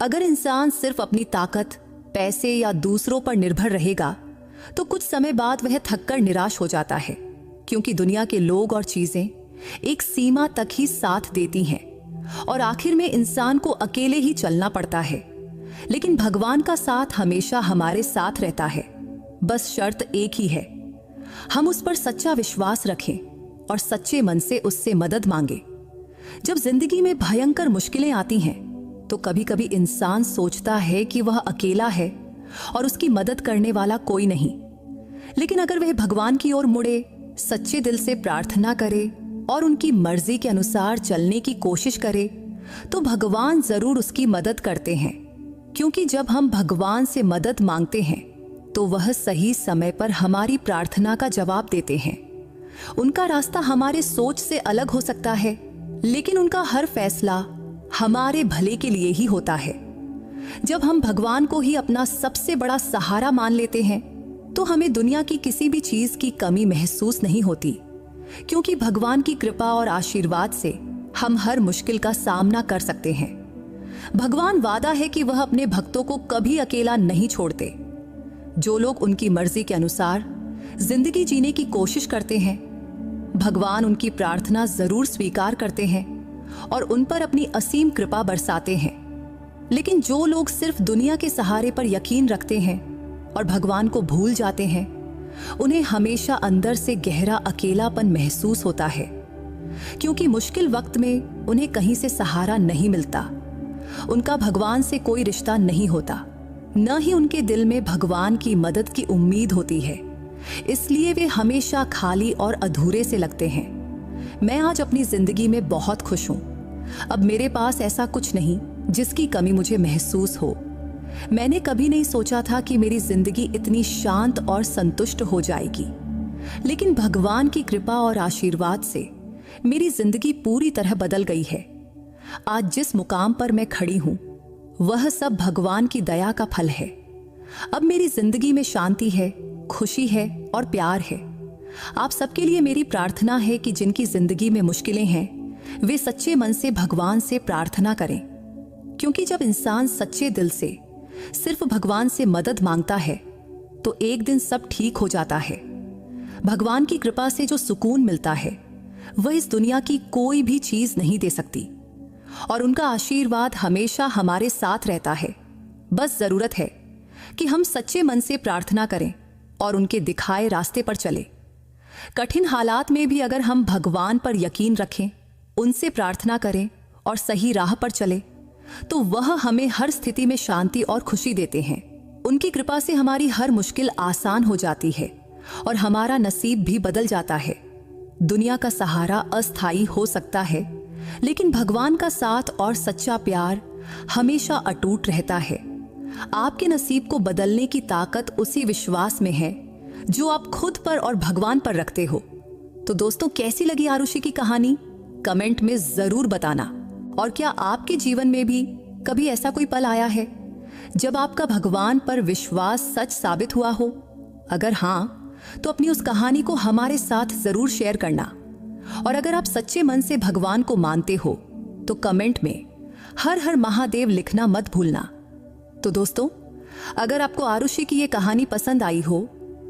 अगर इंसान सिर्फ अपनी ताकत, पैसे या दूसरों पर निर्भर रहेगा तो कुछ समय बाद वह थककर निराश हो जाता है, क्योंकि दुनिया के लोग और चीजें एक सीमा तक ही साथ देती हैं और आखिर में इंसान को अकेले ही चलना पड़ता है। लेकिन भगवान का साथ हमेशा हमारे साथ रहता है। बस शर्त एक ही है, हम उस पर सच्चा विश्वास रखें और सच्चे मन से उससे मदद मांगे। जब जिंदगी में भयंकर मुश्किलें आती हैं तो कभी कभी इंसान सोचता है कि वह अकेला है और उसकी मदद करने वाला कोई नहीं। लेकिन अगर वह भगवान की ओर मुड़े, सच्चे दिल से प्रार्थना करे और उनकी मर्जी के अनुसार चलने की कोशिश करे तो भगवान जरूर उसकी मदद करते हैं। क्योंकि जब हम भगवान से मदद मांगते हैं तो वह सही समय पर हमारी प्रार्थना का जवाब देते हैं। उनका रास्ता हमारे सोच से अलग हो सकता है, लेकिन उनका हर फैसला हमारे भले के लिए ही होता है। जब हम भगवान को ही अपना सबसे बड़ा सहारा मान लेते हैं तो हमें दुनिया की किसी भी चीज की कमी महसूस नहीं होती, क्योंकि भगवान की कृपा और आशीर्वाद से हम हर मुश्किल का सामना कर सकते हैं। भगवान वादा है कि वह अपने भक्तों को कभी अकेला नहीं छोड़ते। जो लोग उनकी मर्जी के अनुसार जिंदगी जीने की कोशिश करते हैं, भगवान उनकी प्रार्थना जरूर स्वीकार करते हैं और उन पर अपनी असीम कृपा बरसाते हैं। लेकिन जो लोग सिर्फ दुनिया के सहारे पर यकीन रखते हैं और भगवान को भूल जाते हैं, उन्हें हमेशा अंदर से गहरा अकेलापन महसूस होता है, क्योंकि मुश्किल वक्त में उन्हें कहीं से सहारा नहीं मिलता। उनका भगवान से कोई रिश्ता नहीं होता, न ही उनके दिल में भगवान की मदद की उम्मीद होती है। इसलिए वे हमेशा खाली और अधूरे से लगते हैं। मैं आज अपनी जिंदगी में बहुत खुश हूं। अब मेरे पास ऐसा कुछ नहीं जिसकी कमी मुझे महसूस हो। मैंने कभी नहीं सोचा था कि मेरी जिंदगी इतनी शांत और संतुष्ट हो जाएगी, लेकिन भगवान की कृपा और आशीर्वाद से मेरी जिंदगी पूरी तरह बदल गई है। आज जिस मुकाम पर मैं खड़ी हूं, वह सब भगवान की दया का फल है। अब मेरी जिंदगी में शांति है, खुशी है और प्यार है। आप सबके लिए मेरी प्रार्थना है कि जिनकी जिंदगी में मुश्किलें हैं, वे सच्चे मन से भगवान से प्रार्थना करें, क्योंकि जब इंसान सच्चे दिल से सिर्फ भगवान से मदद मांगता है तो एक दिन सब ठीक हो जाता है। भगवान की कृपा से जो सुकून मिलता है वह इस दुनिया की कोई भी चीज नहीं दे सकती, और उनका आशीर्वाद हमेशा हमारे साथ रहता है। बस जरूरत है कि हम सच्चे मन से प्रार्थना करें और उनके दिखाए रास्ते पर चलें। कठिन हालात में भी अगर हम भगवान पर यकीन रखें, उनसे प्रार्थना करें और सही राह पर चलें, तो वह हमें हर स्थिति में शांति और खुशी देते हैं। उनकी कृपा से हमारी हर मुश्किल आसान हो जाती है और हमारा नसीब भी बदल जाता है। दुनिया का सहारा अस्थायी हो सकता है, लेकिन भगवान का साथ और सच्चा प्यार हमेशा अटूट रहता है। आपके नसीब को बदलने की ताकत उसी विश्वास में है जो आप खुद पर और भगवान पर रखते हो। तो दोस्तों, कैसी लगी आरुषि की कहानी? कमेंट में जरूर बताना। और क्या आपके जीवन में भी कभी ऐसा कोई पल आया है जब आपका भगवान पर विश्वास सच साबित हुआ हो? अगर हाँ, तो अपनी उस कहानी को हमारे साथ जरूर शेयर करना। और अगर आप सच्चे मन से भगवान को मानते हो तो कमेंट में हर हर महादेव लिखना मत भूलना। तो दोस्तों, अगर आपको आरुषि की ये कहानी पसंद आई हो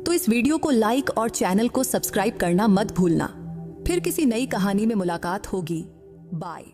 तो इस वीडियो को लाइक और चैनल को सब्सक्राइब करना मत भूलना। फिर किसी नई कहानी में मुलाकात होगी। बाय।